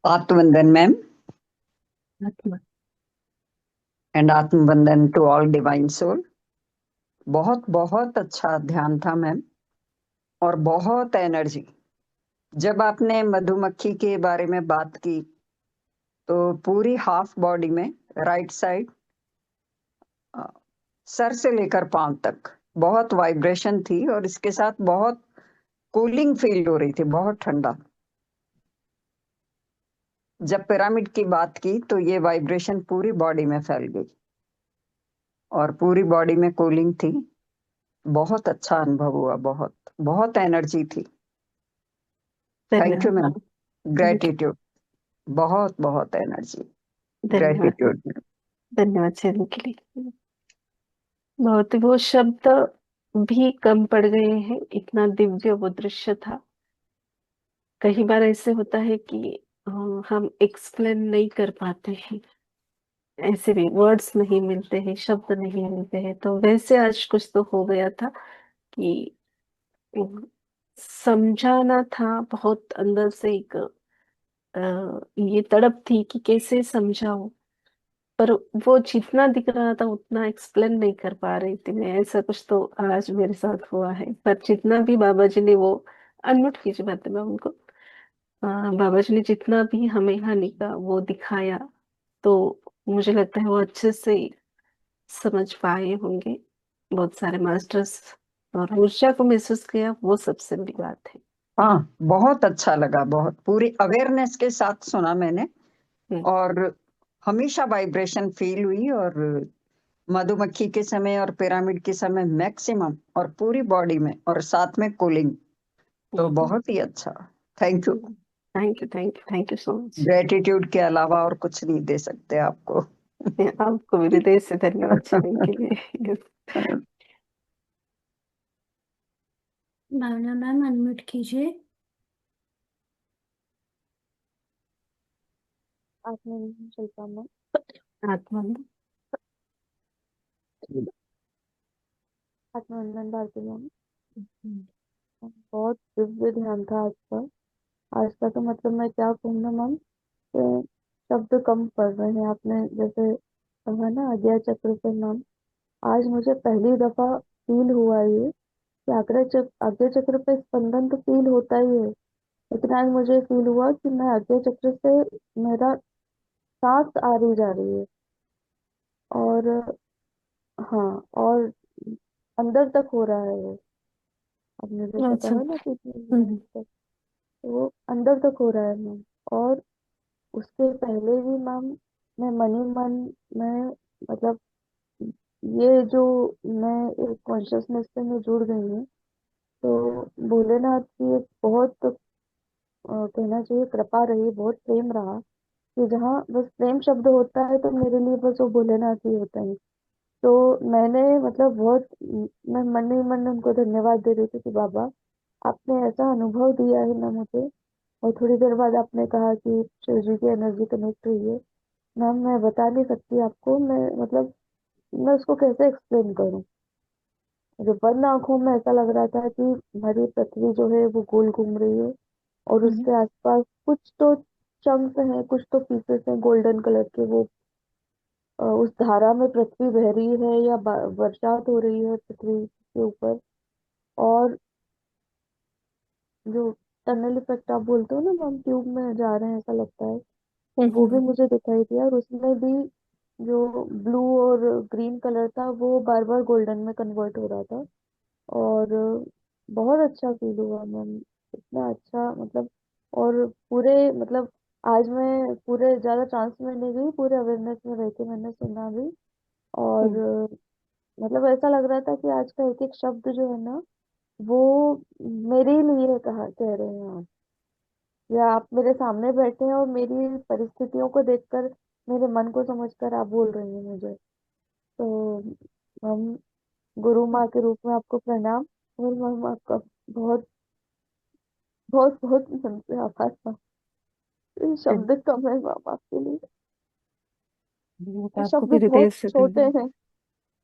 आत्मवंदन ma'am आत्मा। And आत्मवंदन to all divine soul. बहुत बहुत अच्छा ध्यान था मैम, और बहुत एनर्जी। जब आपने मधुमक्खी के बारे में बात की तो पूरी हाफ बॉडी में, राइट साइड, सर से लेकर पांव तक बहुत वाइब्रेशन थी, और इसके साथ बहुत कूलिंग फील हो रही थी, बहुत ठंडा। जब पिरामिड की बात की तो ये वाइब्रेशन पूरी बॉडी में फैल गई और पूरी बॉडी में कूलिंग थी। बहुत अच्छा अनुभव हुआ, बहुत बहुत एनर्जी थी। Thank you ma'am. धन्यवाद। Thank you. ग्रेटिट्यूड। बहुत बहुत एनर्जी। धन्यवाद। Gratitude ma'am. धन्यवाद सेवन के लिए। बहुत वो शब्द भी कम पड़ गए हैं, इतना दिव्य वो दृश्य था। कई बार ऐसे होता है कि अ, हम एक्सप्लेन नहीं कर पाते हैं, ऐसे भी वर्ड्स नहीं मिलते हैं, शब्द नहीं मिलते हैं। तो वैसे आज कुछ तो हो गया था कि अ, समझाना था। बहुत अंदर से एक ये तड़प थी कि कैसे समझाऊं, पर वो जितना दिख रहा था उतना एक्सप्लेन नहीं कर पा रही थी मैं। ऐसा कुछ तो आज मेरे साथ हुआ है। पर जितना भी बाबा जी ने वो अनम्यूट कीजिए बात में उनको, बाबा जी ने जितना भी हमें हानि का वो दिखाया, तो मुझे लगता है वो अच्छे से समझ पाए होंगे। बहुत सारे मास्टर्स और ऊर्जा को महसूस किया, वो सबसे बड़ी बात है। हाँ, बहुत अच्छा लगा, बहुत पूरी अवेयरनेस के साथ सुना मैंने। हम्म। और हमेशा वाइब्रेशन फील हुई, और मधुमक्खी के समय और पिरामिड के समय मैक्सिमम, और पूरी बॉडी में, और साथ में कूलिंग। तो बहुत ही अच्छा। Thank you. Thank you, thank you, thank you so much. Gratitude के अलावा और कुछ नहीं दे सकते आपको। आपको भी हृदय से धन्यवाद चरण के लिए। भावना मैम अनम्यूट कीजिए। आत्मनिर्भर शिल्पा मैम। आत्मा। आत्मवंदन भारती मैम। बहुत दिव्य ध्यान था आज का। आज का तो मतलब मैं क्या कहूँ मैम, कि शब्द कम पड़ रहे हैं। आपने जैसे कहा ना आज्ञा चक्र से मैम, आज मुझे पहली दफा फील हुआ ये कि आज्ञा चक्र पे स्पंदन तो फील होता ही है, लेकिन आज मुझे फील हुआ कि मैं आज्ञा चक्र से, मेरा सांस आ रही जा रही है। और हाँ, और अंदर तक हो रहा है वो। अब मुझे पता अच्छा। है ना कि तक, तो वो अंदर तक हो रहा है मैम। और उसके पहले भी मैम, मैं मन ही मन में, मतलब ये जो मैं एक कॉन्शियसनेस से मैं जुड़ गई हूँ, तो भोलेनाथ की एक बहुत कहना चाहिए कृपा रही, बहुत प्रेम रहा, कि जहाँ बस प्रेम शब्द होता है तो मेरे लिए बस वो भोलेनाथ ही होता है। तो मैंने मतलब बहुत, मैं मन ही मन उनको धन्यवाद दे रही थी कि बाबा आपने ऐसा अनुभव दिया है ना मुझे। और थोड़ी देर बाद आपने कहा कि शिव जी की एनर्जी कनेक्ट हुई है। मैम मैं बता नहीं सकती आपको, मैं मतलब मैं उसको कैसे एक्सप्लेन करूं। जो बंद आंखों में ऐसा लग रहा था कि हमारी पृथ्वी जो है वो गोल घूम रही है, और उसके आसपास कुछ तो चंक्स हैं, कुछ तो पीसेस हैं गोल्डन कलर के, वो उस धारा में पृथ्वी बह रही है या बरसात हो रही है पृथ्वी के ऊपर। और जो टनल इफेक्ट आप बोलते हो ना मैम, ट्यूब में जा रहे हैं ऐसा लगता है, वो भी मुझे दिखाई दिया। और उसमें भी जो ब्लू और ग्रीन कलर था वो बार बार गोल्डन में कन्वर्ट हो रहा था। और बहुत अच्छा फील हुआ मैम, इतना अच्छा मतलब। और पूरे मतलब आज मैं पूरे ज्यादा ट्रांस में नहीं गई, पूरे अवेयरनेस में रह के मैंने सुना भी। और मतलब ऐसा लग रहा था कि आज का एक एक शब्द जो है ना, वो मेरे ही लिए कहा कह रहे हैं आप, या आप मेरे सामने बैठे हैं और मेरी परिस्थितियों को देखकर, मेरे मन को समझकर आप बोल रही हैं मुझे। तो हम गुरु माँ के रूप में आपको प्रणाम। और मैम आपका बहुत बहुत बहुत मन से आभार था। ये शब्द कम है मैम आपके लिए। ये आपको शब्द भी हृदय बहुत से छोटे धन्यवाद। हैं,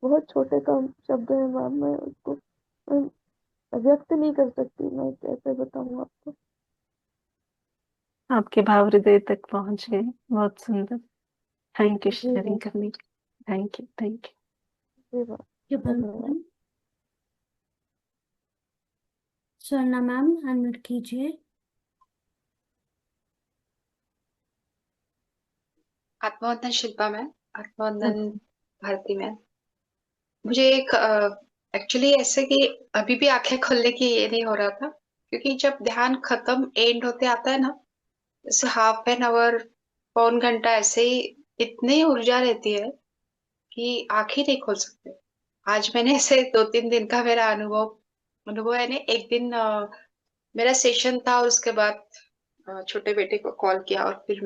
बहुत छोटे कम शब्द है मैम। मैं उसको मैं व्यक्त नहीं कर सकती, मैं कैसे बताऊँ आपको। आपके भाव हृदय तक पहुंच गए, बहुत सुंदर। Thank you ji sharing ma'am. करने के लिए। Thank you, thank ji ma'am, कृपल धन्यवाद। मैम। स्वर्णा मैम अनम्यूट कीजिए। आत्मवंदन शिल्पा मैम, यू। आत्मवंदन भारती मैम। मुझे एक एक्चुअली ऐसे कि अभी भी आंखें खोलने की ये नहीं हो रहा था, क्योंकि जब ध्यान खत्म एंड होते आता है ना, जैसे हाफ एन आवर, पौन घंटा, ऐसे ही इतनी ऊर्जा रहती है कि आंखें नहीं खोल सकते। आज मैंने ऐसे 2-3 दिन का मेरा अनुभव अनुभव है ने, एक दिन मेरा सेशन था और उसके बाद छोटे बेटे को कॉल किया और फिर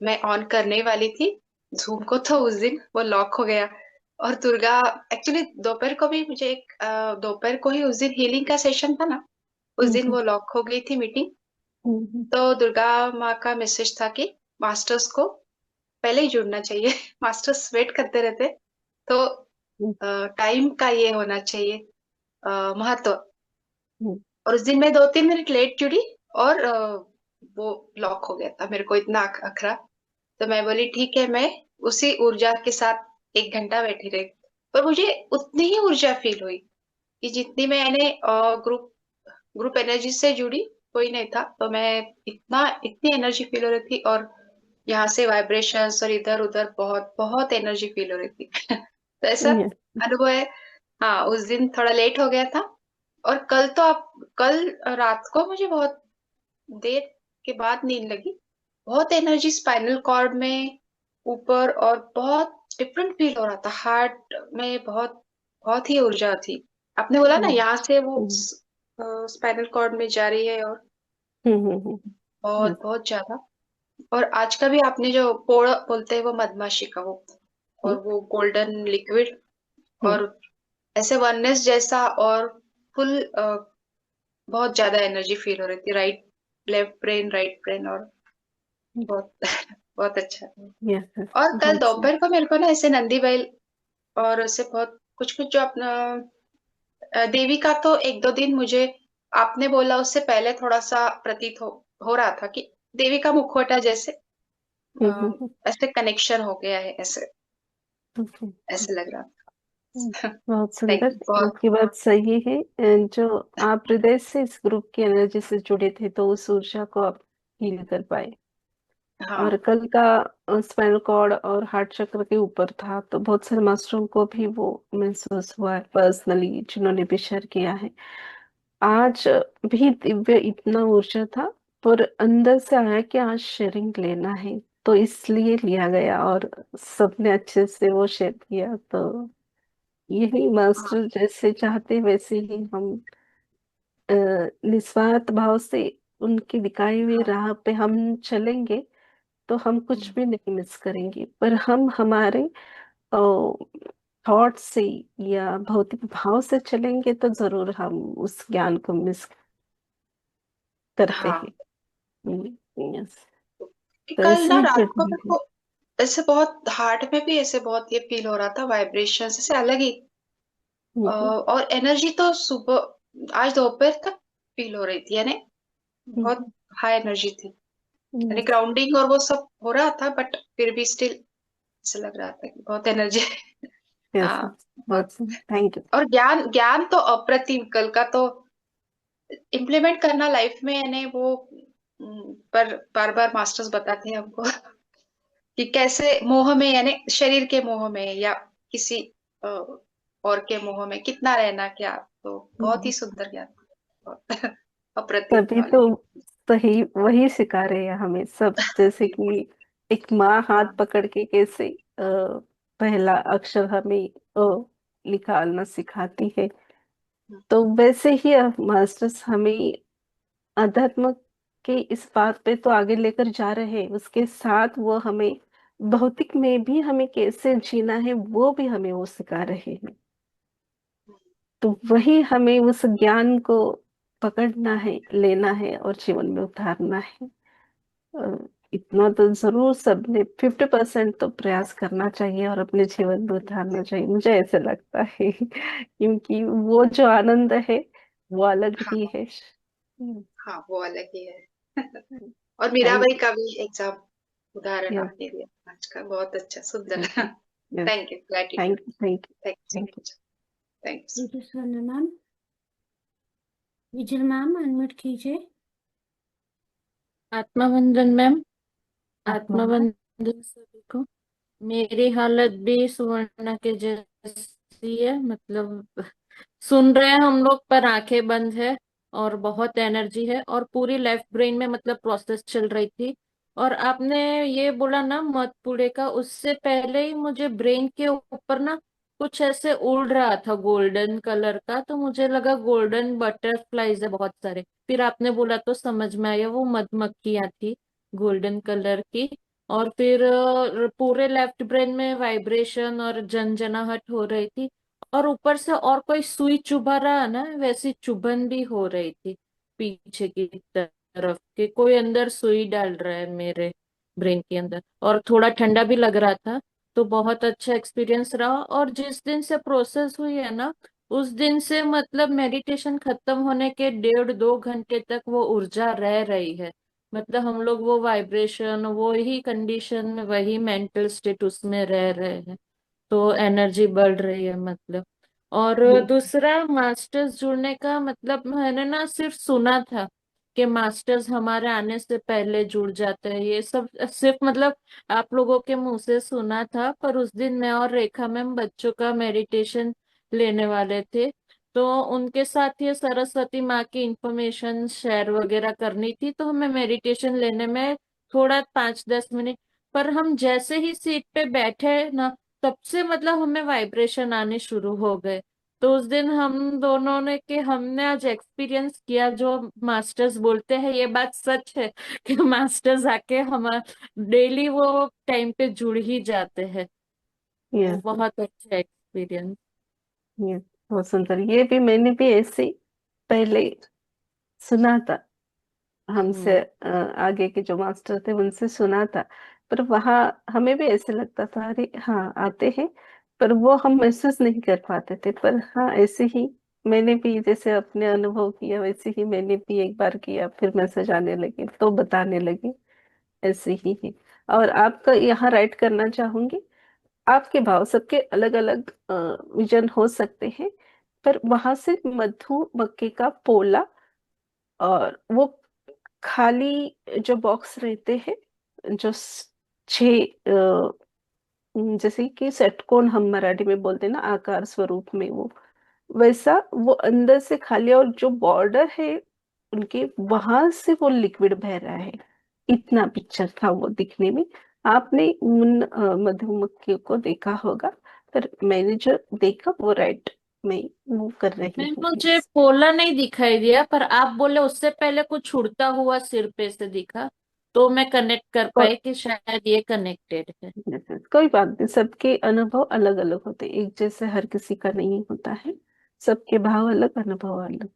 मैं ऑन करने वाली थी जूम को, तो उस दिन वो लॉक हो गया। और दुर्गा, एक्चुअली दोपहर को भी मुझे दोपहर को ही उस दिन हीलिंग का सेशन था ना, उस दिन वो लॉक हो गई थी मीटिंग। तो दुर्गा माँ का मैसेज था कि मास्टर्स को पहले ही जुड़ना चाहिए। मास्टर्स वेट करते रहते, तो टाइम का ये होना चाहिए महत्व। और उस दिन मैं 2-3 मिनट लेट जुड़ी और वो लॉक हो गया था, मेरे को इतना अखरा। तो मैं बोली ठीक है, मैं उसी ऊर्जा के साथ 1 घंटा बैठी रही, पर मुझे उतनी ही ऊर्जा फील हुई कि जितनी मैंने ग्रुप ग्रुप एनर्जी से जुड़ी, कोई नहीं था। तो मैं इतनी एनर्जी फील हो रही थी, और यहाँ से वाइब्रेशंस और इधर उधर बहुत बहुत एनर्जी फील हो रही थी। तो ऐसा अनुभव है। हाँ, उस दिन थोड़ा लेट हो गया था। और कल रात को मुझे बहुत देर के बाद नींद लगी। बहुत एनर्जी स्पाइनल कॉर्ड में ऊपर, और बहुत डिफरेंट फील हो रहा था हार्ट में, बहुत बहुत ही ऊर्जा थी। आपने बोला ना यहाँ से वो स्पाइनल कॉर्ड में जा रही है, और बहुत बहुत ज्यादा। और आज का भी आपने जो पोड़ बोलते हैं वो मधमाशी का, वो और वो गोल्डन लिक्विड, और ऐसे वननेस जैसा, और फुल बहुत ज्यादा एनर्जी फील हो रही थी। लेफ्ट ब्रेन, राइट ब्रेन, और बहुत बहुत अच्छा। और कल दोपहर को मेरे को ना ऐसे नंदी बैल और ऐसे बहुत कुछ कुछ जो अपना देवी का, तो 1-2 दिन मुझे आपने बोला उससे पहले थोड़ा सा प्रतीत हो रहा था कि देवी का मुखौटा जैसे ऐसे कनेक्शन हो गया है, ऐसे ऐसे लग रहा था। बहुत थैंक सुंदर। यू बहुत। आपकी बात सही है। जो आप हृदय से इस ग्रुप की एनर्जी से जुड़े थे, तो उस ऊर्जा को आप फील कर पाए। हाँ और कल का स्पाइनल कॉर्ड और हार्ट चक्र के ऊपर था, तो बहुत सारे मास्टरों को भी वो महसूस हुआ है पर्सनली, जिन्होंने भी शेयर किया है। आज भी दिव्य इतना ऊर्जा था, पर अंदर से आया कि आज शेयरिंग लेना है, तो इसलिए लिया गया, और सबने अच्छे से वो शेयर किया। तो यही हाँ मास्टर जैसे चाहते वैसे ही हम निस्वार्थ भाव से उनकी दिखाई हुई हाँ राह पे हम चलेंगे, तो हम कुछ भी नहीं मिस करेंगे। पर हम हमारे थॉट से या भौतिक भाव से चलेंगे, तो जरूर हम उस ज्ञान को मिस करते हाँ। हैं। यस। कि तो कल ऐसे ना ही रात को जुड़ना मेरे है। को ऐसे बहुत हार्ट में भी ऐसे बहुत ये फील हो रहा था, वाइब्रेशन ऐसे अलग ही। और एनर्जी तो सुबह आज दोपहर तक फील हो रही थी, यानी बहुत हाई एनर्जी थी, यानी यस, ग्राउंडिंग और वो सब हो रहा था, बट फिर भी स्टिल ऐसा लग रहा था कि बहुत एनर्जी। यस, हाँ बहुत। बहुत थैंक यू। और ज्ञान ज्ञान तो अप्रतिम, कल का तो इम्प्लीमेंट करना लाइफ में, यानी वो पर बार बार मास्टर्स बताते हैं हमको कि कैसे मोह में, यानी शरीर के मोह में या किसी अ, और के मोह में कितना रहना, क्या। तो बहुत ही सुंदर ज्ञान, बहुत अप्रतिम तभी तो नॉलेज। सही वही सिखा रहे हैं हमें सब। जैसे कि एक माँ हाथ हाँ पकड़ के कैसे पहला अक्षर हमें निकालना सिखाती है, तो वैसे ही मास्टर्स हमें अध्यात्म के इस बात पे तो आगे लेकर जा रहे हैं, उसके साथ वो हमें भौतिक में भी हमें कैसे जीना है वो भी हमें वो सिखा रहे हैं। तो वही हमें उस ज्ञान को पकड़ना है, लेना है और जीवन में उतारना है। इतना तो जरूर सबने 50% तो प्रयास करना चाहिए और अपने जीवन में उतारना चाहिए, मुझे ऐसे लगता है। क्योंकि वो जो आनंद है वो अलग ही हाँ है। हम्म, हाँ, वो अलग ही है। और मीराबाई का भी एग्जाम उदाहरण Yes, आपने दिया आज का, बहुत अच्छा, सुंदर। yes, yes. Thank you, gratitude, Thank you, thank you, thank you so thank you. Much, thanks. Thank you Swarna ma'am. Vigil ma'am unmute कीजिए। आत्मवंदन मैम। आत्मवंदन। आत्मवंदन सभी को। मेरी हालत भी सुवर्णा के जैसी है, मतलब सुन रहे हैं हम लोग पर आंखें बंद है, और बहुत एनर्जी है, और पूरी लेफ्ट ब्रेन में मतलब प्रोसेस चल रही थी। और आपने ये बोला ना मत पूड़े का, उससे पहले ही मुझे ब्रेन के ऊपर ना कुछ ऐसे उड़ रहा था गोल्डन कलर का, तो मुझे लगा गोल्डन बटरफ्लाईज है बहुत सारे। फिर आपने बोला तो समझ में आया वो मधुमक्खियां थी गोल्डन कलर की। और फिर पूरे लेफ्ट ब्रेन में वाइब्रेशन और जनजनाहट हो रही थी, और ऊपर से और कोई सुई चुभा रहा है ना, वैसी चुभन भी हो रही थी पीछे की तरफ के, कोई अंदर सुई डाल रहा है मेरे ब्रेन के अंदर, और थोड़ा ठंडा भी लग रहा था। तो बहुत अच्छा एक्सपीरियंस रहा, और जिस दिन से प्रोसेस हुई है ना, उस दिन से मतलब मेडिटेशन खत्म होने के 1.5-2 घंटे तक वो ऊर्जा रह रही है। मतलब हम लोग वो वाइब्रेशन, वो ही कंडीशन में, वही मेंटल स्टेट उसमें रह रहे हैं, तो एनर्जी बढ़ रही है मतलब। और दूसरा मास्टर्स जुड़ने का मतलब, मैंने ना सिर्फ सुना था कि मास्टर्स हमारे आने से पहले जुड़ जाते हैं, ये सब सिर्फ मतलब आप लोगों के मुंह से सुना था। पर उस दिन मैं और रेखा मैम बच्चों का मेडिटेशन लेने वाले थे, तो उनके साथ ये सरस्वती माँ की इंफॉर्मेशन शेयर वगैरह करनी थी, तो हमें मेडिटेशन लेने में थोड़ा 5-10 मिनट, पर हम जैसे ही सीट पे बैठे ना, तब से मतलब हमें वाइब्रेशन आने शुरू हो गए। तो उस दिन हम दोनों ने कि हमने आज एक्सपीरियंस किया, जो मास्टर्स बोलते हैं ये बात सच है कि मास्टर्स आके हम डेली वो टाइम पे जुड़ ही जाते हैं। वो Yes, बहुत अच्छा एक्सपीरियंस। yes. बहुत सुंदर। ये भी मैंने भी ऐसे पहले सुना था, हमसे हम्म। आगे के जो मास्टर थे उनसे सुना था। पर वहाँ हमें भी ऐसे लगता था, अरे हाँ आते हैं, पर वो हम महसूस नहीं कर पाते थे। पर हाँ, ऐसे ही मैंने भी जैसे अपने अनुभव किया, वैसे ही मैंने भी एक बार किया, फिर मैसेज आने लगे तो बताने लगे, ऐसे ही है। और आपका यहाँ राइट करना चाहूंगी, आपके भाव सबके अलग अलग विजन हो सकते हैं, पर वहां से मधुमक्खी का पोला और वो खाली जो बॉक्स रहते हैं, जो 6 जैसे कि षटकोण हम मराठी में बोलते हैं ना, आकार स्वरूप में, वो वैसा वो अंदर से खाली, और जो बॉर्डर है उनके वहां से वो लिक्विड बह रहा है। इतना पिक्चर था वो दिखने में। आपने उन मधुमक्खियों को देखा होगा, पर मैंने जो देखा वो राइट में वो कर रही मैं हूँ। मुझे पोला नहीं दिखाई दिया, पर आप बोले उससे पहले कुछ उड़ता हुआ सिर पे से दिखा, तो मैं कनेक्ट कर पाई कि शायद ये कनेक्टेड है। कोई बात नहीं, सबके अनुभव अलग अलग होते हैं, एक जैसे हर किसी का नहीं होता है। सबके भाव अलग, अनुभव अलग।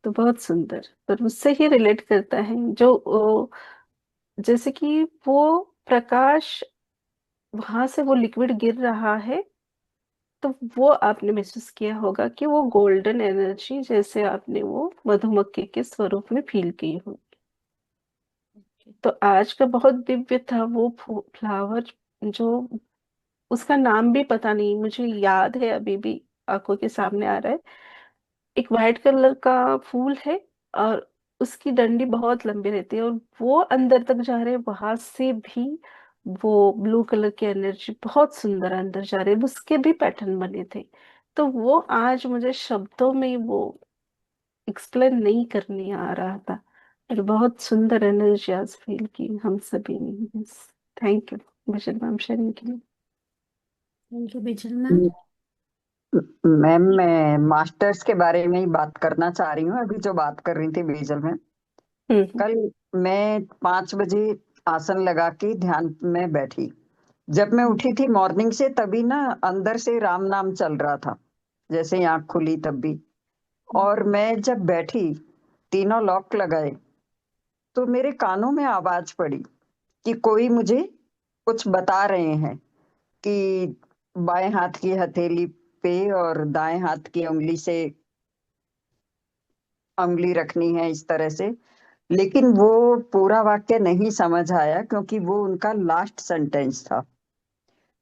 तो बहुत सुंदर, पर उससे ही रिलेट करता है जो जैसे कि वो प्रकाश वहां से वो लिक्विड गिर रहा है, तो वो आपने महसूस किया होगा कि वो गोल्डन एनर्जी जैसे आपने वो मधुमक्खी के स्वरूप में फील की हो। तो आज का बहुत दिव्य था वो फ्लावर, जो उसका नाम भी पता नहीं, मुझे याद है अभी भी आंखों के सामने आ रहा है। एक वाइट कलर का फूल है, और उसकी डंडी बहुत लंबी रहती है, और वो अंदर तक जा रहे हैं, वहां से भी वो ब्लू कलर की एनर्जी बहुत सुंदर अंदर जा रही है, उसके भी पैटर्न बने थे। तो वो आज मुझे शब्दों में वो एक्सप्लेन नहीं करने आ रहा था, पर बहुत सुंदर एनर्जी आज फील की हम सभी ने। Thank you Vijay ma'am sharing के लिए। Thank you vigil ma'am. Ma'am, मैं मास्टर्स के बारे में ही बात करना चाह रही हूँ, अभी जो बात कर रही थी बेजल में। हम्म। कल मैं 5 बजे आसन लगा के ध्यान में बैठी। जब मैं उठी थी मॉर्निंग से, तभी ना अंदर से राम नाम चल रहा था, जैसे ही आंख खुली तब भी। और मैं जब बैठी, तीनों लॉक लगाए, तो मेरे कानों में आवाज पड़ी कि कोई मुझे कुछ बता रहे हैं कि बाएं हाथ की हथेली पे और दाएं हाथ की उंगली से उंगली रखनी है, इस तरह से। लेकिन वो पूरा वाक्य नहीं समझ आया क्योंकि वो उनका लास्ट सेंटेंस था।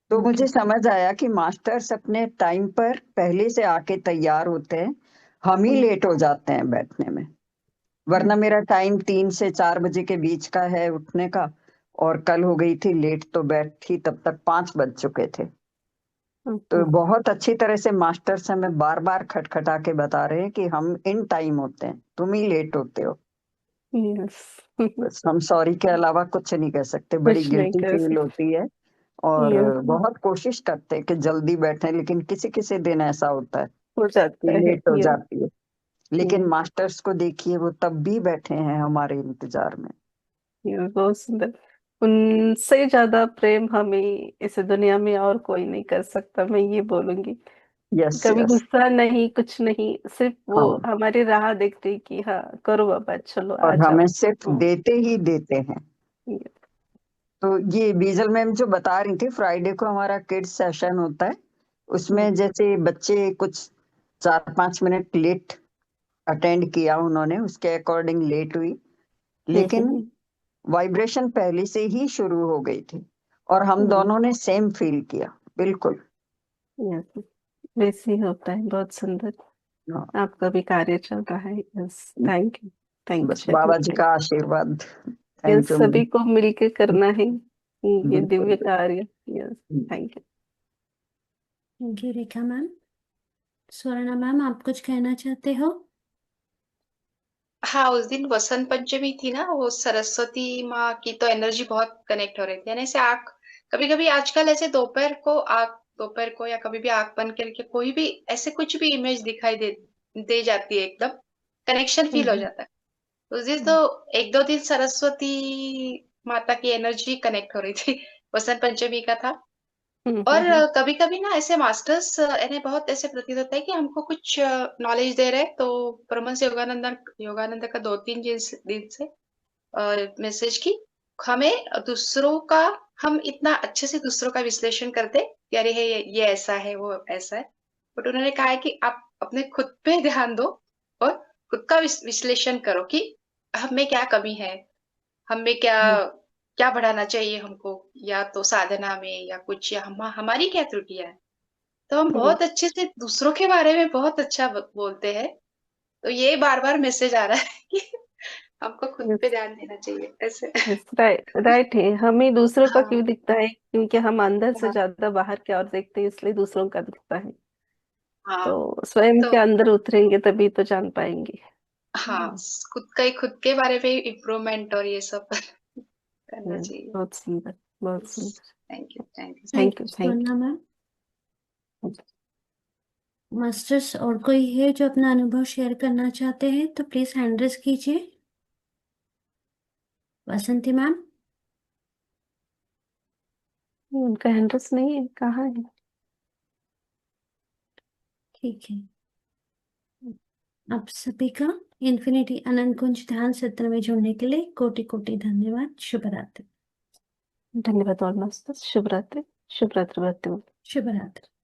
तो मुझे समझ आया कि मास्टर्स अपने टाइम पर पहले से आके तैयार होते हैं, हम ही लेट हो जाते हैं बैठने में। वरना मेरा टाइम 3 से 4 बजे के बीच का है उठने का, और कल हो गई थी लेट, तो बैठी तब तक 5 बज चुके थे। तो बहुत अच्छी तरह से मास्टर्स हमें बार बार खटखटा के बता रहे हैं कि हम इन टाइम होते हैं, तुम ही लेट होते हो। यस। बस हम सॉरी के अलावा कुछ नहीं कह सकते। बड़ी कुछ नहीं गिल्टी कर फील सकते। होती है, और यस, बहुत कोशिश करते हैं कि जल्दी बैठे, लेकिन किसी किसी दिन ऐसा होता है हो जाता कि है। लेट हो यस। जाती है। लेकिन मास्टर्स को देखिए, वो तब भी बैठे हैं हमारे इंतजार में। यस, बहुत सुंदर। उनसे ज्यादा प्रेम हमें इस दुनिया में और कोई नहीं कर सकता, मैं ये बोलूंगी। यस कभी यस। गुस्सा नहीं, कुछ नहीं, सिर्फ वो हाँ, हमारी राह देखते ही कि हाँ करो बाबा, चलो आ और जाओ। हमें सिर्फ देते ही देते हैं। ये- तो ये बीजल मैम जो बता रही थी, फ्राइडे को हमारा किड्स सेशन होता है। उसमें जैसे बच्चे कुछ 4-5 मिनट लेट अटेंड किया उन्होंने, उसके अकॉर्डिंग लेट हुई, लेकिन वाइब्रेशन पहले से ही शुरू हो गई थी, और हम दोनों ने सेम फील किया। बिल्कुल। यस, वैसे ही होता है। बहुत सुंदर। हाँ, आपका भी कार्य चल रहा है। यस, थैंक यू, थैंक बस यू, बाबा जी का आशीर्वाद। Yes, thank you ma'am. सभी को मिलके करना है ये बिल्कुल। दिव्य कार्य। Yes, thank you. Thank you Rekha ma'am. Swarna ma'am, आप कुछ कहना चाहते हो? हाँ, उस दिन वसंत पंचमी थी ना, वो सरस्वती माँ की तो एनर्जी बहुत कनेक्ट हो रही थी। यानी ऐसे आँख, कभी-कभी आजकल ऐसे दोपहर को या कभी भी आँख बंद करके कोई भी ऐसे कुछ भी इमेज दिखाई दे जाती है, एकदम कनेक्शन फील हो जाता है। उस दिन तो 1-2 दिन सरस्वती माता की एनर्जी कनेक्ट हो रही थी। वसंत पंचमी का था। और कभी-कभी ना ऐसे मास्टर्स इन्हें बहुत ऐसे प्रतीत होता है कि हमको कुछ नॉलेज दे रहे हैं, तो परमहंस योगानंद का 2-3 दिन से मैसेज की हमें दूसरों का, हम इतना अच्छे से दूसरों का विश्लेषण करते कि अरे ये ऐसा है, वो ऐसा है। बट उन्होंने कहा है कि आप अपने खुद पे ध्यान दो और खुद का विश्लेषण करो कि हमें क्या कमी है, हमें क्या क्या बढ़ाना चाहिए हमको, या तो साधना में या कुछ, या हमारी क्या त्रुटियां है। तो हम बहुत अच्छे से दूसरों के बारे में बहुत अच्छा बोलते हैं। तो ये बार बार मैसेज आ रहा है कि हमको खुद पे ध्यान देना चाहिए ऐसे। राइट, राइट है। हमें दूसरों का हाँ क्यों दिखता है? क्योंकि हम अंदर से हाँ ज्यादा बाहर की ओर देखते हैं, इसलिए दूसरों का दिखता है। हाँ। तो स्वयं तो के अंदर उतरेंगे तभी तो जान पाएंगे। हाँ, खुद के बारे में इम्प्रूवमेंट और ये सब करना चाहिए। बहुत सुंदर, बहुत सुंदर। Thank you, thank you. Thank you, thank Swarna ma'am, masters और कोई है जो अपना अनुभव शेयर करना चाहते हैं तो प्लीज हैंड रेज कीजिए। वसंती मैम, यू। उनका एड्रेस नहीं है, कहाँ है? ठीक है। आप सभी का इन्फिनिटी अनंत कुंज ध्यान सत्र में जुड़ने के लिए कोटि कोटि धन्यवाद। शुभ रात्रि। धन्यवाद। और मस्त शुभ रात्रि। शुभ रात्रि। शुभ रात्रि।